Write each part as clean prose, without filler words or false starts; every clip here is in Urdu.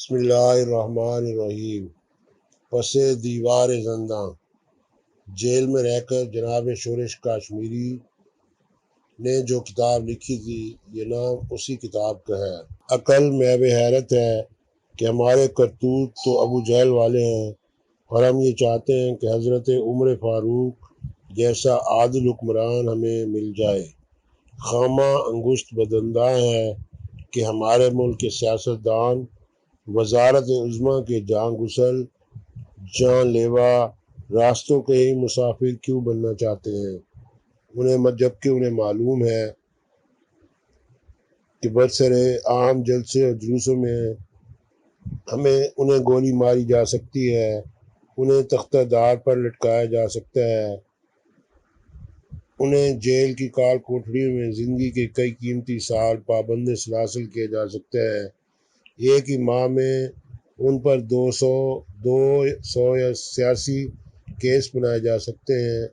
بسم اللہ الرحمن الرحیم۔ پس دیوار زنداں، جیل میں رہ کر جناب شورش کاشمیری نے جو کتاب لکھی تھی، یہ نام اسی کتاب کا ہے۔ عقل میں بے حیرت ہے کہ ہمارے کرتوت تو ابو جہل والے ہیں، اور ہم یہ چاہتے ہیں کہ حضرت عمر فاروق جیسا عادل حکمران ہمیں مل جائے۔ خامہ انگشت بدنداں ہے کہ ہمارے ملک کے سیاستدان وزارت عظمیٰ کے جاں گسل، جاں لیوا، راستوں کے ہی مسافر کیوں بننا چاہتے ہیں، جبکہ انہیں معلوم ہے کہ برسر عام جلسے اور جلوسوں میں انہیں گولی ماری جا سکتی ہے، انہیں تختہ دار پر لٹکایا جا سکتا ہے، انہیں جیل کی کال کوٹڑیوں میں زندگی کے کئی قیمتی سال پابند سلاسل کیا جا سکتا ہے۔ ایک ہی ماہ میں ان پر 200 یا سیاسی کیس بنائے جا سکتے ہیں۔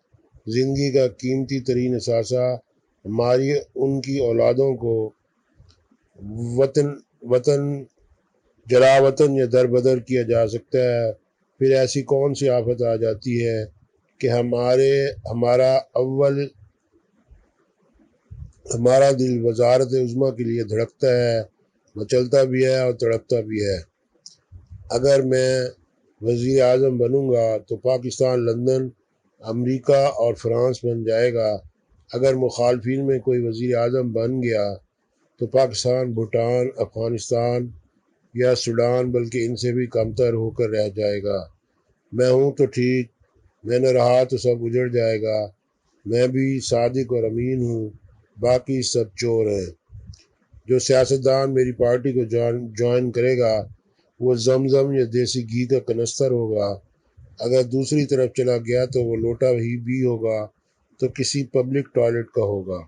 زندگی کا قیمتی ترین اثاثہ ہماری ان کی اولادوں کو وطن جلا وطن یا در بدر کیا جا سکتا ہے۔ پھر ایسی کون سی آفت آ جاتی ہے کہ ہمارا دل وزارت عظمیٰ کے لیے دھڑکتا ہے، مچلتا بھی ہے اور تڑپتا بھی ہے۔ اگر میں وزیر اعظم بنوں گا تو پاکستان لندن، امریکہ اور فرانس بن جائے گا۔ اگر مخالفین میں کوئی وزیر اعظم بن گیا تو پاکستان بھوٹان، افغانستان یا سوڈان بلکہ ان سے بھی کمتر ہو کر رہ جائے گا۔ میں ہوں تو ٹھیک، میں نہ رہا تو سب اجڑ جائے گا۔ میں بھی صادق اور امین ہوں، باقی سب چور ہیں۔ جو سیاستدان میری پارٹی کو جوائن کرے گا وہ زمزم یا دیسی گھی کا کنستر ہوگا، اگر دوسری طرف چلا گیا تو وہ لوٹا ہی بھی ہوگا تو کسی پبلک ٹوائلٹ کا ہوگا۔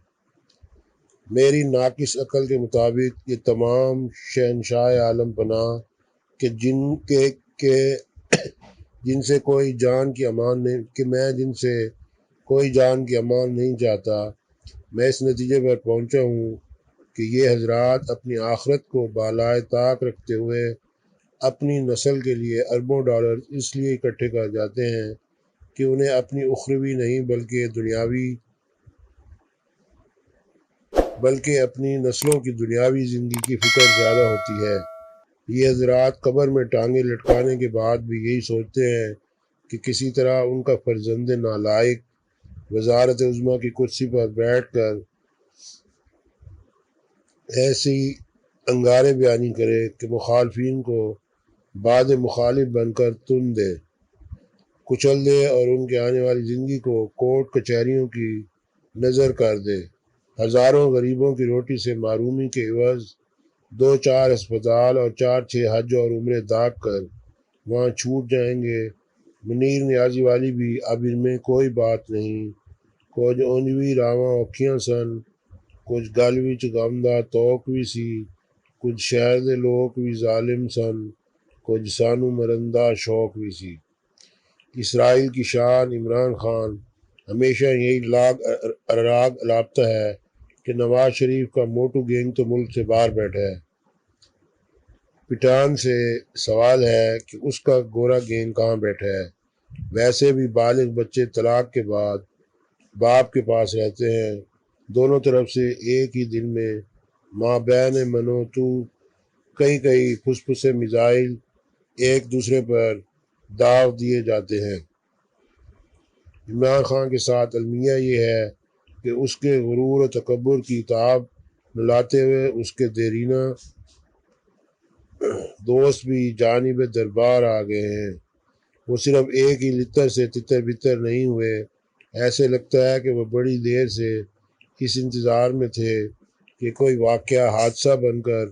میری ناقص عقل کے مطابق یہ تمام شہنشاہ عالم پناہ کہ جن سے کوئی جان کی امان نہیں چاہتا، میں اس نتیجے پر پہنچا ہوں کہ یہ حضرات اپنی آخرت کو بالائے طاق رکھتے ہوئے اپنی نسل کے لیے اربوں ڈالر اس لیے اکٹھے کر جاتے ہیں کہ انہیں اپنی اخروی نہیں بلکہ اپنی نسلوں کی دنیاوی زندگی کی فکر زیادہ ہوتی ہے۔ یہ حضرات قبر میں ٹانگیں لٹکانے کے بعد بھی یہی سوچتے ہیں کہ کسی طرح ان کا فرزند نالائق وزارت عظمیٰ کی کرسی پر بیٹھ کر ایسی انگارے بیانی کرے کہ مخالفین کو بعد مخالف بن کر تن دے، کچل دے اور ان کے آنے والی زندگی کو کورٹ کچہریوں کی نظر کر دے۔ ہزاروں غریبوں کی روٹی سے محرومی کے عوض 2-4 ہسپتال اور 4-6 حج اور عمرے داغ کر وہاں چھوٹ جائیں گے۔ منیر نیازی والی بھی اب ان میں کوئی بات نہیں۔ کچھ اونجوی راواں اوکھیاں سن، کچھ گل وچ غمدا توک وی سی، کچھ شہر دے لوک وی ظالم سن، کچھ سانو مرندہ شوق وی سی۔ اسرائیل کی شان عمران خان ہمیشہ یہی راگ الاپتا ہے کہ نواز شریف کا موٹو گینگ تو ملک سے باہر بیٹھا ہے۔ پٹھان سے سوال ہے کہ اس کا گورا گینگ کہاں بیٹھا ہے؟ ویسے بھی بالغ بچے طلاق کے بعد باپ کے پاس رہتے ہیں۔ دونوں طرف سے ایک ہی دن میں مابین منو تو کئی پھسپھسے میزائل ایک دوسرے پر داغ دیے جاتے ہیں۔ عمران خان کے ساتھ المیہ یہ ہے کہ اس کے غرور و تکبر کی تاب نہ لاتے ہوئے اس کے دیرینہ دوست بھی جانب دربار آ گئے ہیں۔ وہ صرف ایک ہی لطر سے تتر بتر نہیں ہوئے، ایسے لگتا ہے کہ وہ بڑی دیر سے اس انتظار میں تھے کہ کوئی واقعہ حادثہ بن کر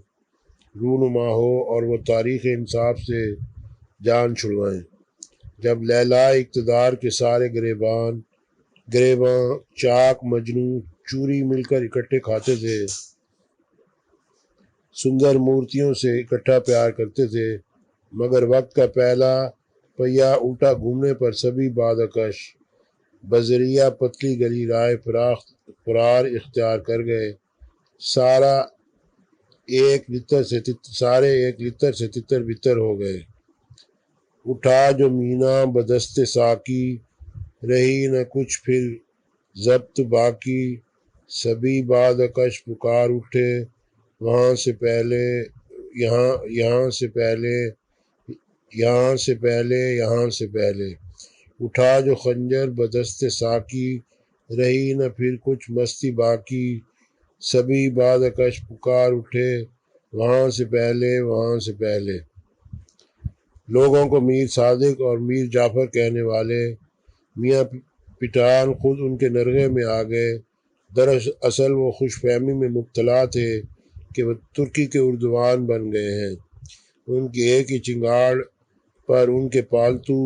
رونما ہو اور وہ تاریخ انصاف سے جان چھڑوائیں۔ جب لیلا اقتدار کے سارے گریباں چاک مجنوں چوری مل کر اکٹھے کھاتے تھے، سندر مورتیوں سے اکٹھا پیار کرتے تھے، مگر وقت کا پہلا پہیہ الٹا گھومنے پر سبھی بادکش بذریعہ پتلی گلی رائے فرار اختیار کر گئے۔ سارا سارے ایک لتر سے تتر بتر ہو گئے۔ اٹھا جو مینا بدست ساکی، رہی نہ کچھ پھر ضبط باقی، سبھی بعد کش پکار اٹھے، وہاں سے پہلے یہاں سے پہلے یہاں سے پہلے یہاں سے پہلے۔ اٹھا جو خنجر بدست ساکی، رہی نہ پھر کچھ مستی باقی، سبھی بعد کش پکار اٹھے، وہاں سے پہلے۔ لوگوں کو میر صادق اور میر جعفر کہنے والے میاں پٹان خود ان کے نرغے میں آ گئے۔ دراصل وہ خوش فہمی میں مبتلا تھے کہ وہ ترکی کے اردوان بن گئے ہیں۔ ان کی ایک ہی چنگاڑ پر ان کے پالتو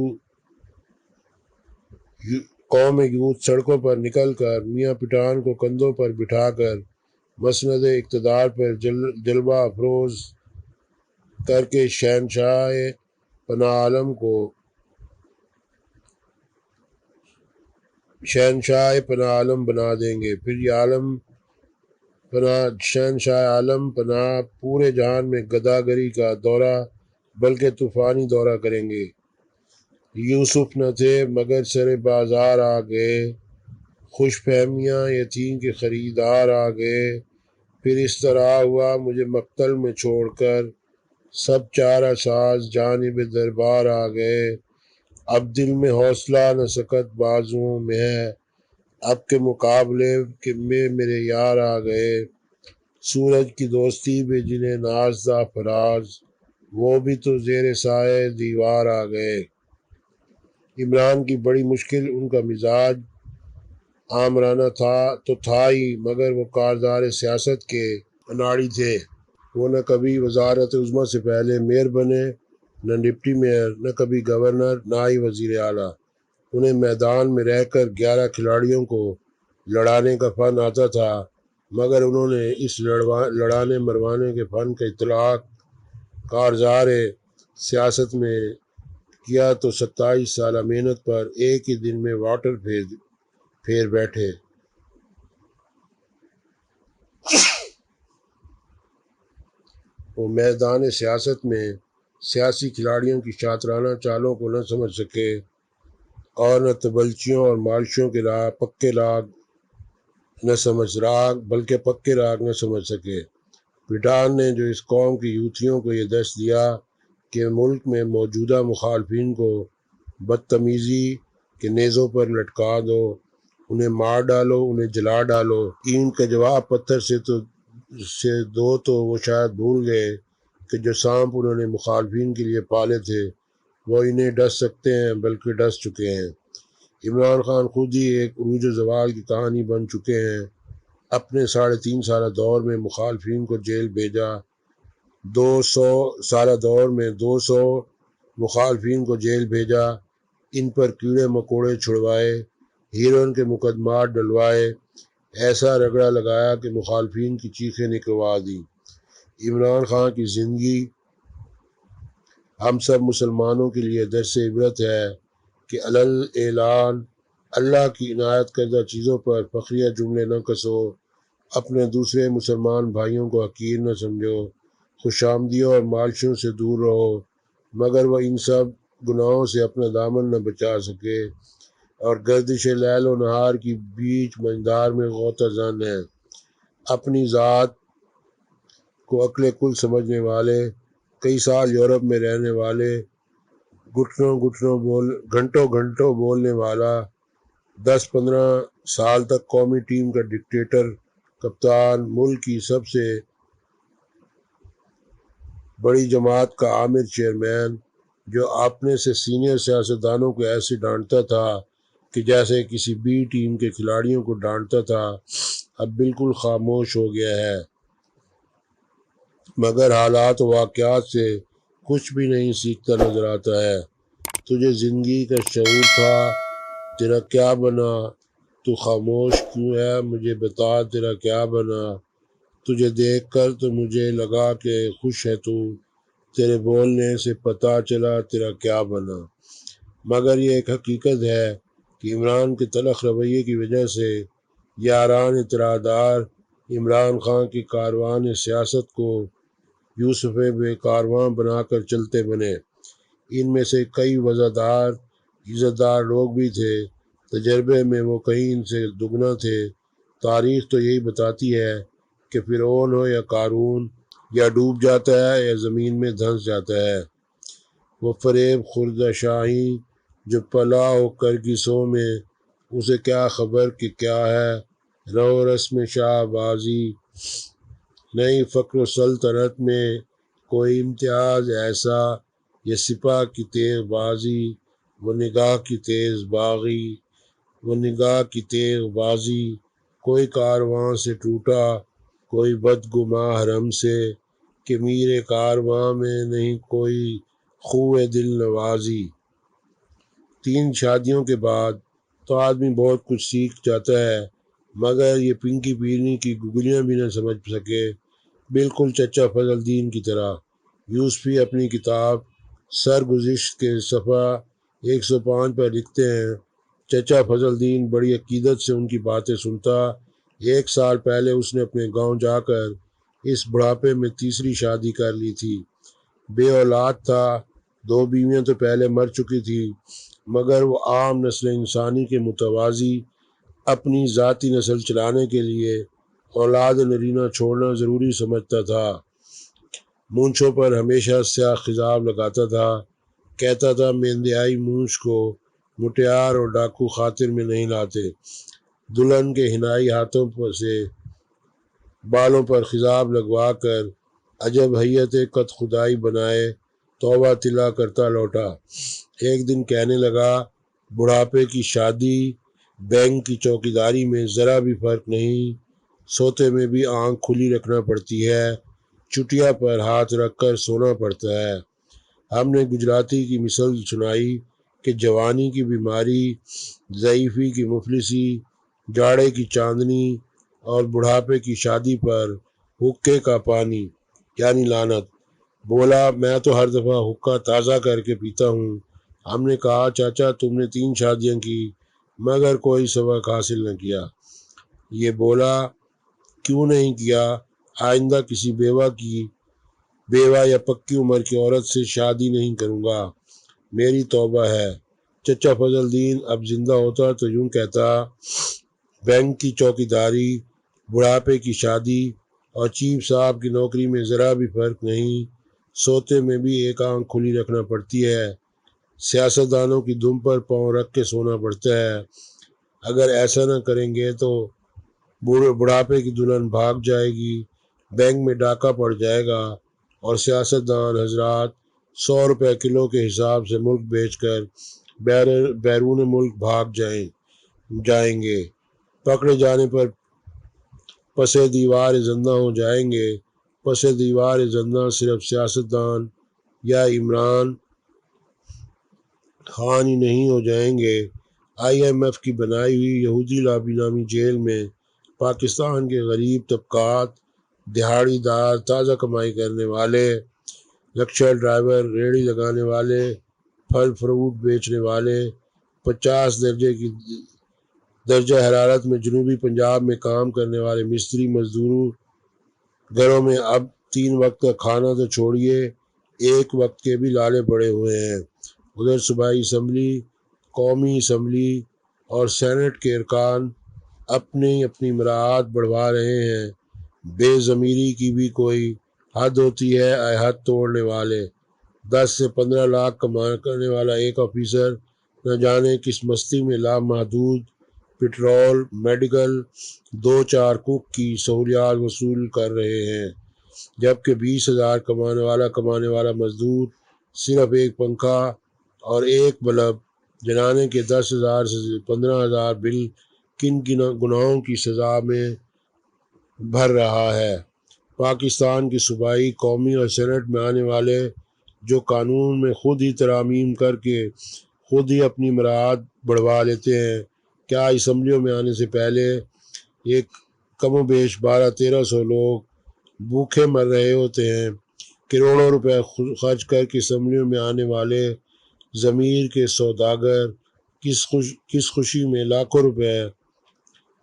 قوم یوتھ سڑکوں پر نکل کر میاں پٹان کو کندھوں پر بٹھا کر مسند اقتدار پر جلوہ افروز کر کے شہنشاہ پناہ عالم بنا دیں گے۔ پھر یہ شہنشاہ عالم پناہ پورے جہان میں گداگری کا دورہ بلکہ طوفانی دورہ کریں گے۔ یوسف نہ تھے مگر سر بازار آ گئے، خوش فہمیاں یہ تھیں کہ خریدار آ گئے۔ پھر اس طرح ہوا مجھے مقتل میں چھوڑ کر، سب چارہ ساز جانب دربار آ گئے۔ اب دل میں حوصلہ نہ سکت بازوؤں میں ہے، اب کے مقابلے میں میرے یار آ گئے۔ سورج کی دوستی بھی جنہیں نازدہ فراز، وہ بھی تو زیر سائے دیوار آ گئے۔ عمران کی بڑی مشکل ان کا مزاج آمرانہ تھا ہی، مگر وہ کارزار سیاست کے اناڑی تھے۔ وہ نہ کبھی وزارت عظمیٰ سے پہلے میئر بنے، نہ ڈپٹی میئر، نہ کبھی گورنر، نہ ہی وزیر اعلیٰ۔ انہیں میدان میں رہ کر 11 کھلاڑیوں کو لڑانے کا فن آتا تھا، مگر انہوں نے اس لڑانے مروانے کے فن کا اطلاق کارزار سیاست میں کیا تو 27 سالہ محنت پر ایک ہی دن میں واٹر پھیر بیٹھے۔ وہ میدان سیاست میں سیاسی کھلاڑیوں کی شاطرانہ چالوں کو نہ سمجھ سکے اور نہ تبلچیوں اور مالشوں کے پکے راگ نہ سمجھ سکے۔ پٹان نے جو اس قوم کی یوتھیوں کو یہ درس دیا کہ ملک میں موجودہ مخالفین کو بدتمیزی کے نیزوں پر لٹکا دو، انہیں مار ڈالو، انہیں جلا ڈالو، اینٹ کا جواب پتھر سے دو، تو وہ شاید بھول گئے کہ جو سانپ انہوں نے مخالفین کے لیے پالے تھے وہ انہیں ڈس سکتے ہیں بلکہ ڈس چکے ہیں۔ عمران خان خود ہی ایک عروج و زوال کی کہانی بن چکے ہیں۔ اپنے 3.5 سالہ دور میں مخالفین کو جیل بھیجا، 200 سالہ دور میں 200 مخالفین کو جیل بھیجا، ان پر کیڑے مکوڑے چھڑوائے، ہیروئن کے مقدمات ڈلوائے، ایسا رگڑا لگایا کہ مخالفین کی چیخیں نکلوا دی۔ عمران خان کی زندگی ہم سب مسلمانوں کے لیے درس عبرت ہے کہ اعلان اللہ کی عنایت کردہ چیزوں پر فخریہ جملے نہ کسو، اپنے دوسرے مسلمان بھائیوں کو حقیر نہ سمجھو، خوش آمدیوں اور مالشوں سے دور رہو، مگر وہ ان سب گناہوں سے اپنا دامن نہ بچا سکے اور گردش لیل و نہار کی بیچ منجدار میں غوطہ زن ہے۔ اپنی ذات کو عقل کل سمجھنے والے، کئی سال یورپ میں رہنے والے، گھنٹوں گھنٹوں بولنے والا، 10-15 سال تک قومی ٹیم کا ڈکٹیٹر، کپتان، ملک کی سب سے بڑی جماعت کا عامر چیئرمین، جو اپنے سے سینئر سیاستدانوں کو ایسے ڈانٹتا تھا کہ جیسے کسی بی ٹیم کے کھلاڑیوں کو ڈانٹتا تھا، اب بالکل خاموش ہو گیا ہے۔ مگر حالات و واقعات سے کچھ بھی نہیں سیکھتا نظر آتا ہے۔ تجھے زندگی کا شعور تھا، تیرا کیا بنا؟ تو خاموش کیوں ہے؟ مجھے بتا تیرا کیا بنا؟ تجھے دیکھ کر تو مجھے لگا کہ خوش ہے تو، تیرے بولنے سے پتہ چلا تیرا کیا بنا۔ مگر یہ ایک حقیقت ہے کہ عمران کے تلخ رویے کی وجہ سے یاران اطراء دار عمران خان کی کاروان سیاست کو یوسف بے کارواں بنا کر چلتے بنے۔ ان میں سے کئی وزادار عزتدار لوگ بھی تھے، تجربے میں وہ کہیں ان سے دگنا تھے۔ تاریخ تو یہی بتاتی ہے کہ فرعون ہو یا قارون، یا ڈوب جاتا ہے یا زمین میں دھنس جاتا ہے۔ وہ فریب خوردہ شاہی جو پلا ہو کرگسوں میں، اسے کیا خبر کہ کیا ہے رو رسم شاہ بازی۔ نئی فخر و سلطنت میں کوئی امتیاز ایسا، یہ سپاہ کی تیغ بازی، وہ نگاہ کی تیز باغی، وہ نگاہ کی تیغ بازی۔ کوئی کارواں سے ٹوٹا، کوئی بدگماں حرم سے، کہ میر کارواں میں نہیں کوئی خوئے دل نوازی۔ 3 شادیوں کے بعد تو آدمی بہت کچھ سیکھ جاتا ہے، مگر یہ پنکی پیرنی کی گگلیاں بھی نہ سمجھ سکے، بالکل چچا فضل الدین کی طرح۔ یوسفی اپنی کتاب سرگزشت کے صفحہ 105 پر لکھتے ہیں، چچا فضل الدین بڑی عقیدت سے ان کی باتیں سنتا۔ 1 سال پہلے اس نے اپنے گاؤں جا کر اس بڑھاپے میں تیسری شادی کر لی تھی۔ بے اولاد تھا، 2 بیویاں تو پہلے مر چکی تھی، مگر وہ عام نسل انسانی کے متوازی اپنی ذاتی نسل چلانے کے لیے اولاد نرینہ چھوڑنا ضروری سمجھتا تھا۔ مونچھوں پر ہمیشہ سیاہ خضاب لگاتا تھا، کہتا تھا میندیائی مونچھ کو مٹیار اور ڈاکو خاطر میں نہیں لاتے۔ دلہن کے حنائی ہاتھوں سے بالوں پر خضاب لگوا کر عجب حیت قد خدائی بنائے توبہ طلع کرتا لوٹا۔ ایک دن کہنے لگا، بڑھاپے کی شادی بینک کی چوکیداری میں ذرا بھی فرق نہیں، سوتے میں بھی آنکھ کھلی رکھنا پڑتی ہے، چٹیا پر ہاتھ رکھ کر سونا پڑتا ہے۔ ہم نے گجراتی کی مثل سنائی کہ جوانی کی بیماری، ضعیفی کی مفلسی، جاڑے کی چاندنی اور بڑھاپے کی شادی پر حقے کا پانی، یعنی لعنت۔ بولا، میں تو ہر دفعہ حقہ تازہ کر کے پیتا ہوں۔ ہم نے کہا، چاچا تم نے 3 شادیاں کی مگر کوئی سبق حاصل نہ کیا۔ یہ بولا، کیوں نہیں کیا؟ آئندہ کسی بیوہ یا پکی عمر کی عورت سے شادی نہیں کروں گا، میری توبہ ہے۔ چچا فضل الدین اب زندہ ہوتا تو یوں کہتا، بینک کی چوکیداری، بڑھاپے کی شادی اور چیف صاحب کی نوکری میں ذرا بھی فرق نہیں، سوتے میں بھی ایک آنکھ کھلی رکھنا پڑتی ہے، سیاستدانوں کی دم پر پاؤں رکھ کے سونا پڑتا ہے۔ اگر ایسا نہ کریں گے تو بڑھاپے کی دلہن بھاگ جائے گی، بینک میں ڈاکہ پڑ جائے گا اور سیاستدان حضرات 100 روپے کلو کے حساب سے ملک بیچ کر بیرون ملک بھاگ جائیں گے، پکڑے جانے پر پسِ دیوار زندہ ہو جائیں گے۔ پسِ دیوار زندہ صرف سیاستدان یا عمران خان ہی نہیں ہو جائیں گے۔ IMF کی بنائی ہوئی یہودی لابی نامی جیل میں پاکستان کے غریب طبقات، دہاڑی دار، تازہ کمائی کرنے والے، رکشہ ڈرائیور، ریہڑی لگانے والے، پھل فروٹ بیچنے والے، 50 درجہ حرارت میں جنوبی پنجاب میں کام کرنے والے مستری مزدوروں گھروں میں اب 3 وقت کا کھانا تو چھوڑیے، 1 وقت کے بھی لالے پڑے ہوئے ہیں۔ ادھر صوبائی اسمبلی، قومی اسمبلی اور سینٹ کے ارکان اپنی مراعات بڑھوا رہے ہیں۔ بے ضمیری کی بھی کوئی حد ہوتی ہے، اے حد توڑنے والے۔ 10 سے 15 لاکھ کرنے والا ایک آفیسر نہ جانے کس مستی میں لامحدود پٹرول، میڈیکل، 2-4 کوک کی سہولیات وصول کر رہے ہیں، جبکہ 20,000 کمانے والا مزدور صرف 1 پنکھا اور 1 بلب جلانے کے 10,000 سے 15,000 بل کن گناہوں کی سزا میں بھر رہا ہے۔ پاکستان کی صوبائی، قومی اور سینٹ میں آنے والے جو قانون میں خود ہی ترامیم کر کے خود ہی اپنی مراعات بڑھوا لیتے ہیں، کیا اسمبلیوں میں آنے سے پہلے یہ کم و بیش 1200-1300 لوگ بھوکے مر رہے ہوتے ہیں؟ کروڑوں روپے خرچ کر کے اسمبلیوں میں آنے والے ضمیر کے سوداگر کس خوشی میں لاکھوں روپے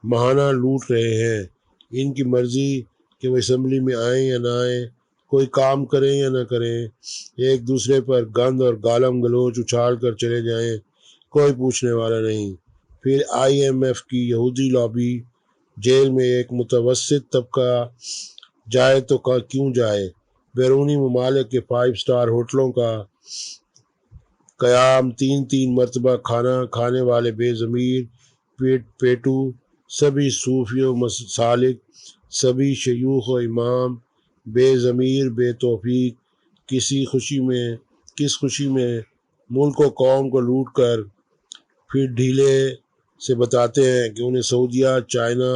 ماہانہ لوٹ رہے ہیں۔ ان کی مرضی کہ وہ اسمبلی میں آئیں یا نہ آئیں، کوئی کام کریں یا نہ کریں، ایک دوسرے پر گند اور گالم گلوچ اچھال کر چلے جائیں، کوئی پوچھنے والا نہیں۔ پھر IMF کی یہودی لابی، جیل میں ایک متوسط طبقہ جائے تو کیوں جائے، بیرونی ممالک کے 5 اسٹار ہوٹلوں کا قیام، 3 مرتبہ کھانا کھانے والے بے ضمیر پیٹو، سبھی صوفی و مسالک، سبھی شیوخ و امام، بے ضمیر بے توفیق، کس خوشی میں ملک و قوم کو لوٹ کر پھر ڈھیلے سے بتاتے ہیں کہ انہیں سعودیہ، چائنا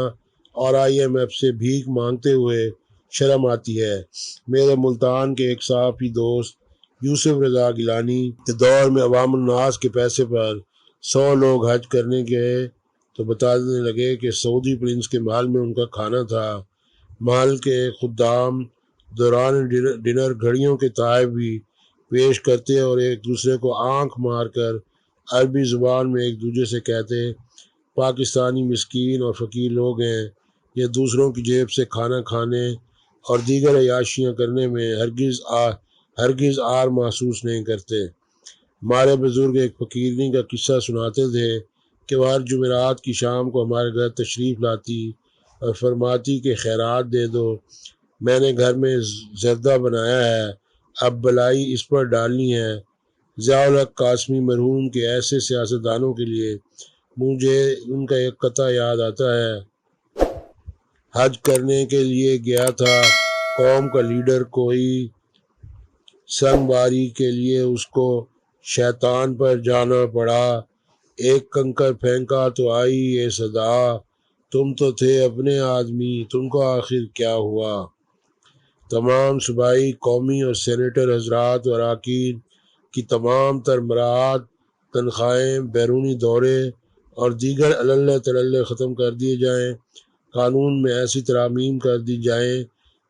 اور IMF سے بھیک مانگتے ہوئے شرم آتی ہے۔ میرے ملتان کے ایک صحافی دوست یوسف رضا گیلانی کے دور میں عوام الناس کے پیسے پر 100 لوگ حج کرنے گئے تو بتانے لگے کہ سعودی پرنس کے محل میں ان کا کھانا تھا۔ محل کے خدام دوران ڈنر گھڑیوں کے تحائف بھی پیش کرتے اور ایک دوسرے کو آنکھ مار کر عربی زبان میں ایک دوسرے سے کہتے، پاکستانی مسکین اور فقیر لوگ ہیں، یہ دوسروں کی جیب سے کھانا کھانے اور دیگر عیاشیاں کرنے میں ہرگز آر محسوس نہیں کرتے۔ ہمارے بزرگ ایک فقیرنی کا قصہ سناتے تھے کہ وہ ہر جمعرات کی شام کو ہمارے گھر تشریف لاتی اور فرماتی کہ خیرات دے دو، میں نے گھر میں زردہ بنایا ہے، اب بلائی اس پر ڈالنی ہے۔ ضیاء الحق قاسمی مرحوم کے ایسے سیاستدانوں کے لیے مجھے ان کا ایک قطعہ یاد آتا ہے، حج کرنے کے لیے گیا تھا قوم کا لیڈر کوئی، سنگ باری کے لیے اس کو شیطان پر جانا پڑا، ایک کنکر پھینکا تو آئی یہ صدا، تم تو تھے اپنے آدمی، تم کو آخر کیا ہوا۔ تمام صوبائی، قومی اور سینیٹر حضرات و اراکین کی تمام تر مراعات، تنخواہیں، بیرونی دورے اور دیگر عللہ تللہ ختم کر دیے جائیں، قانون میں ایسی ترامیم کر دی جائیں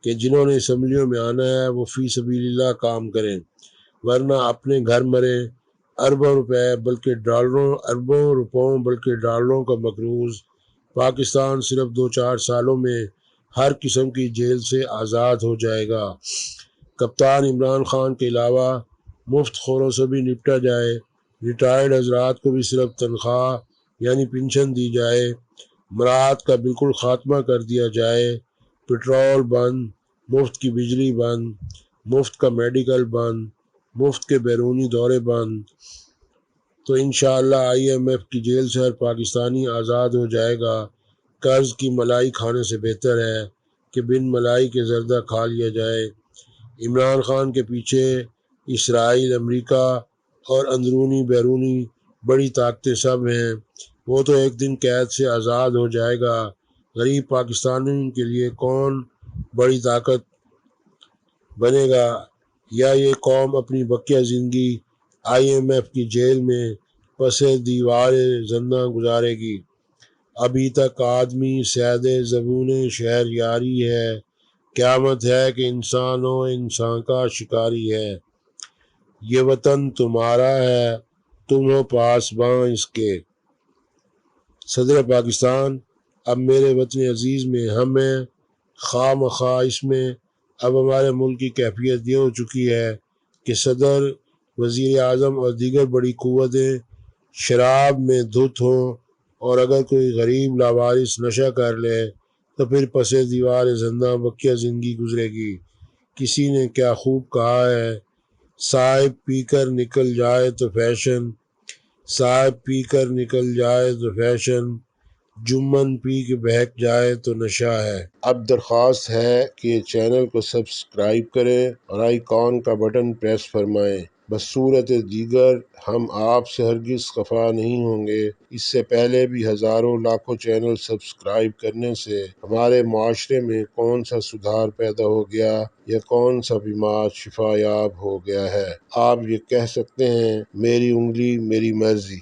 کہ جنہوں نے اسمبلیوں میں آنا ہے وہ فی سبیل اللہ کام کریں، ورنہ اپنے گھر مریں۔ اربوں روپوں بلکہ ڈالروں کا مقروض، پاکستان صرف 2-4 سالوں میں ہر قسم کی جیل سے آزاد ہو جائے گا۔ کپتان عمران خان کے علاوہ مفت خوروں سے بھی نپٹا جائے، ریٹائرڈ حضرات کو بھی صرف تنخواہ یعنی پنشن دی جائے، مراعات کا بالکل خاتمہ کر دیا جائے، پٹرول بند، مفت کی بجلی بند، مفت کا میڈیکل بند، مفت کے بیرونی دورے بند، تو انشاءاللہ IMF کی جیل سے ہر پاکستانی آزاد ہو جائے گا۔ قرض کی ملائی کھانے سے بہتر ہے کہ بن ملائی کے زردہ کھا لیا جائے۔ عمران خان کے پیچھے اسرائیل، امریکہ اور اندرونی بیرونی بڑی طاقتیں سب ہیں، وہ تو ایک دن قید سے آزاد ہو جائے گا۔ غریب پاکستانیوں کے لیے کون بڑی طاقت بنے گا، یا یہ قوم اپنی بقیہ زندگی IMF کی جیل میں پس دیوار زندہ گزارے گی؟ ابھی تک آدمی صید زبون شہر یاری ہے، قیامت ہے کہ انسان و انسان کا شکاری ہے۔ یہ وطن تمہارا ہے، تم ہو پاسباں اس کے۔ صدر پاکستان، اب میرے وطن عزیز میں ہم ہیں، خواہ مخواہ اس میں اب ہمارے ملک کی کیفیت یہ ہو چکی ہے کہ صدر، وزیر اعظم اور دیگر بڑی قوتیں شراب میں دھت ہوں، اور اگر کوئی غریب لاوارث نشہ کر لے تو پھر پس دیوار زندہ بقیہ زندگی گزرے گی۔ کسی نے کیا خوب کہا ہے، صاحب پی کر نکل جائے تو فیشن، صاحب پی کر نکل جائے تو فیشن، جمن پی کے بہک جائے تو نشہ ہے۔ اب درخواست ہے کہ چینل کو سبسکرائب کریں اور آئیکن کا بٹن پریس فرمائیں۔ بصورت دیگر ہم آپ سے ہرگز خفا نہیں ہوں گے۔ اس سے پہلے بھی ہزاروں لاکھوں چینل سبسکرائب کرنے سے ہمارے معاشرے میں کون سا سدھار پیدا ہو گیا یا کون سا بیمار شفا یاب ہو گیا ہے؟ آپ یہ کہہ سکتے ہیں، میری انگلی میری مرضی۔